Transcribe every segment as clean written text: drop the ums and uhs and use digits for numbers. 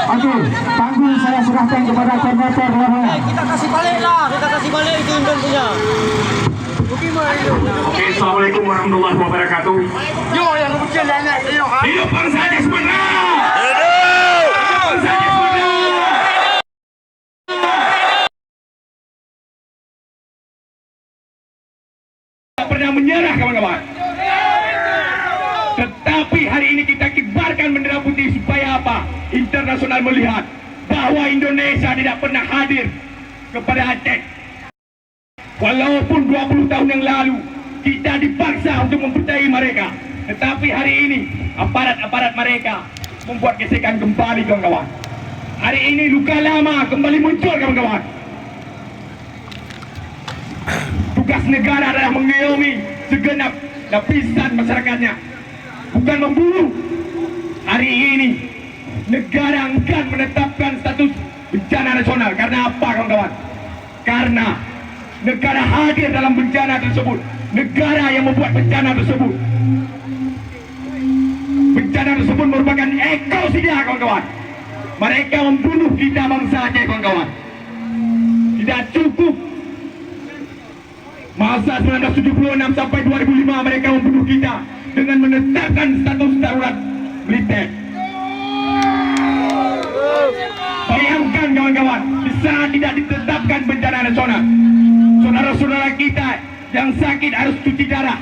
Oke, panggung saya serahkan kepada koordinator lapangan. Kita kasih balik lah, kita kasih balik itu Indon punya. Oke, assalamualaikum warahmatullahi wabarakatuh. Yo, yang kecil nenek, yo. Hidup bangsa Aceh Sumatera. Hidup bangsa Aceh Sumatera. Tak pernah menyerah kawan-kawan. Tetapi hari ini kita kibarkan bendera putih supaya apa? Internasional melihat bahwa Indonesia tidak pernah hadir kepada Aceh. Walaupun 20 tahun yang lalu kita dipaksa untuk mempercayai mereka, tetapi hari ini aparat-aparat mereka membuat gesekan kembali kawan-kawan. Hari ini luka lama kembali muncul kawan-kawan. Tugas negara adalah mengayomi segenap lapisan masyarakatnya, bukan membunuh. Hari ini negara enggan menetapkan status bencana nasional. Karena apa kawan-kawan? Karena negara hadir dalam bencana tersebut. Negara yang membuat bencana tersebut. Bencana tersebut merupakan ekosida kawan-kawan. Mereka membunuh kita bangsa Aceh kawan-kawan. Tidak cukup masa 1976 sampai 2005 mereka membunuh kita dengan menetapkan status darurat militer. Bayangkan kawan-kawan, di saat tidak ditetapkan bencana nasional, saudara-saudara kita yang sakit harus cuci darah.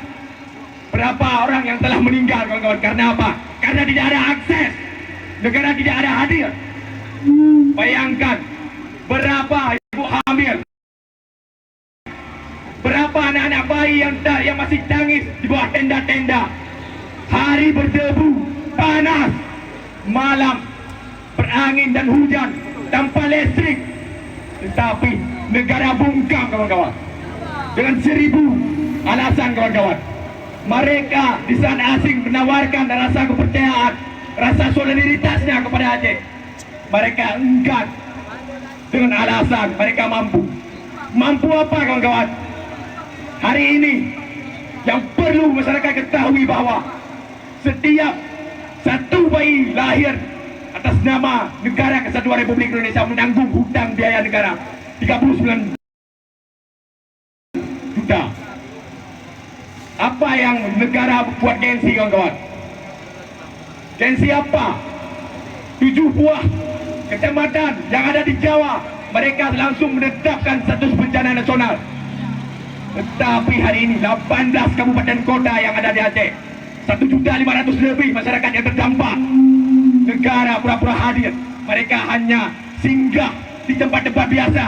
Berapa orang yang telah meninggal kawan-kawan? Karena apa? Karena tidak ada akses, negara tidak ada hadir. Bayangkan berapa ibu hamil, berapa anak-anak bayi yang masih tangis di bawah tenda-tenda. Hari berdebu, panas, malam berangin dan hujan, tanpa listrik. Tetapi negara bungkam kawan-kawan dengan 1000 alasan kawan-kawan. Mereka di sana asing menawarkan rasa kepercayaan, rasa solidaritasnya kepada Aceh. Mereka enggan dengan alasan mereka mampu. Mampu apa kawan-kawan? Hari ini yang perlu masyarakat ketahui bahwa setiap satu bayi lahir atas nama Negara Kesatuan Republik Indonesia menanggung hutang biaya negara 39 juta. Apa yang negara buat gengsi kawan-kawan? Gengsi apa? 7 buah kecamatan yang ada di Jawa, mereka langsung menetapkan status bencana nasional. Tetapi hari ini 18 kabupaten kota yang ada di Aceh, 1.500.000 lebih masyarakat yang terdampak. Negara pura-pura hadir, mereka hanya singgah di tempat-tempat biasa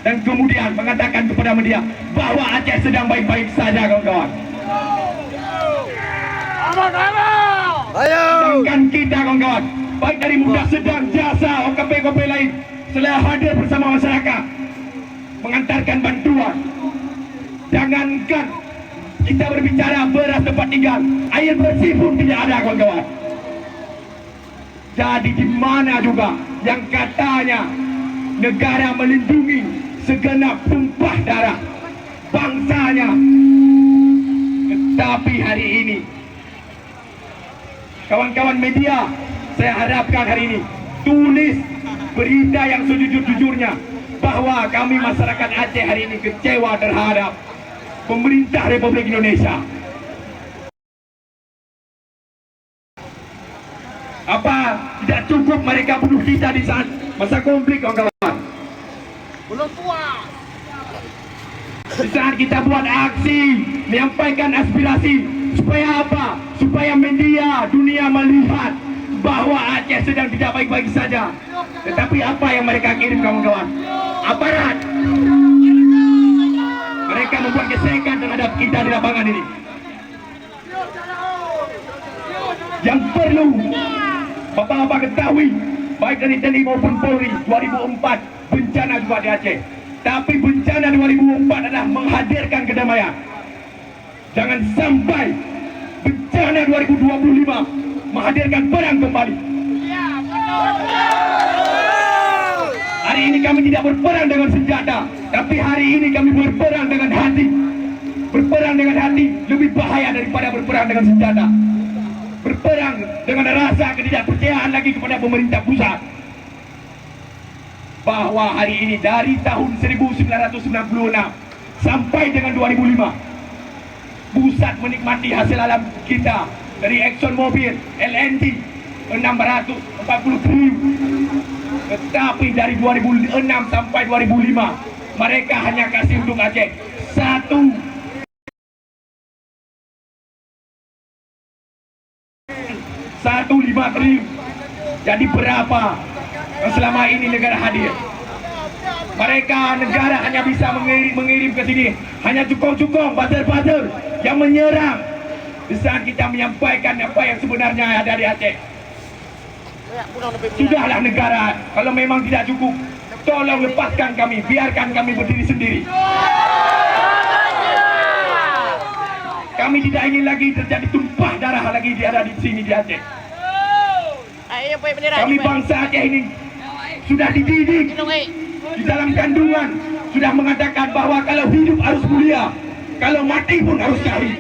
dan kemudian mengatakan kepada media bahwa Aceh sedang baik-baik saja kawan-kawan. Sedangkan kita kawan-kawan, baik dari muda, sedang, jasa, OKP lain, selalu hadir bersama masyarakat mengantarkan bantuan. Jangankan kita berbicara beras tempat tinggal, air bersih pun tidak ada kawan-kawan. Jadi di mana juga yang katanya negara melindungi segenap tumpah darah bangsanya, tetapi hari ini kawan-kawan media, saya harapkan hari ini tulis berita yang sejujur-jujurnya bahwa kami masyarakat Aceh hari ini kecewa terhadap pemerintah Republik Indonesia. Apa tidak cukup mereka bunuh kita di saat masa konflik kawan-kawan? Belum puas. Di saat kita buat aksi menyampaikan aspirasi, supaya apa? Supaya media dunia melihat bahwa Aceh sedang tidak baik-baik saja. Tetapi apa yang mereka kirim kawan-kawan? Aparat. Mereka membuat gesekan terhadap kita di lapangan ini. Yang perlu Bapak-bapak ketahui, baik dari TNI maupun Polri, 2004 bencana juga di Aceh. Tapi bencana 2004 adalah menghadirkan kedamaian. Jangan sampai bencana 2025 menghadirkan perang kembali. Hari ini kami tidak berperang dengan senjata, tapi hari ini kami berperang dengan hati. Berperang dengan hati lebih bahaya daripada berperang dengan senjata. Berperang dengan rasa ketidakpercayaan lagi kepada pemerintah pusat. bahwa hari ini dari tahun 1996 sampai dengan 2005 pusat menikmati hasil alam kita dari Exxon Mobil, LNG 640 triliun. Tetapi dari 2006 sampai 2005 mereka hanya kasih untuk Aceh 1,5 triliun. Jadi berapa selama ini negara hadir? Mereka negara hanya bisa mengirim ke sini hanya cukong-cukong, buzzer-buzzer yang menyerang di saat kita menyampaikan apa yang sebenarnya ada di Aceh. Sudahlah negara, kalau memang tidak cukup, tolong lepaskan kami, biarkan kami berdiri sendiri. Kami tidak ingin lagi terjadi tumpah darah lagi ada di sini di Aceh. Kami bangsa Aceh ini sudah dididik di dalam kandungan, sudah mengatakan bahwa kalau hidup harus mulia, kalau mati pun harus syahid.